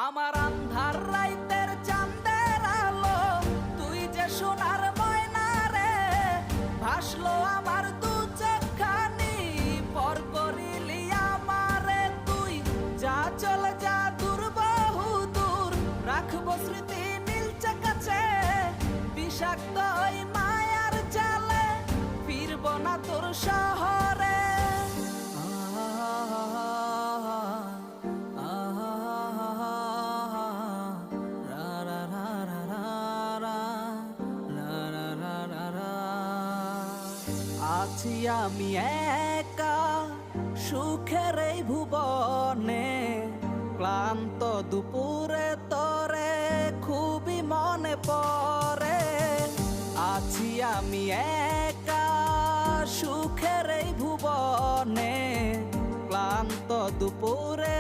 আমার আন্ধার রাইতের চাঁদের আলো, তুই যে সোনার ময়না রে, ভাসলো আমার দু চোখখানি, পর করিলি আমারে তুই। যা চলে যা দূর বহু দূর, রাখবো স্মৃতি নীলচে কাছে, বিষাক্ত ওই মায়ার জালে ফিরব না তোর শহরে। আছি আমি একা সুখের এই ভুবনে, ক্লান্ত দুপুরে তোরে খুবই মনে পড়ে। আছি আমি একা সুখের এই ভুবনে, ক্লান্ত দুপুরে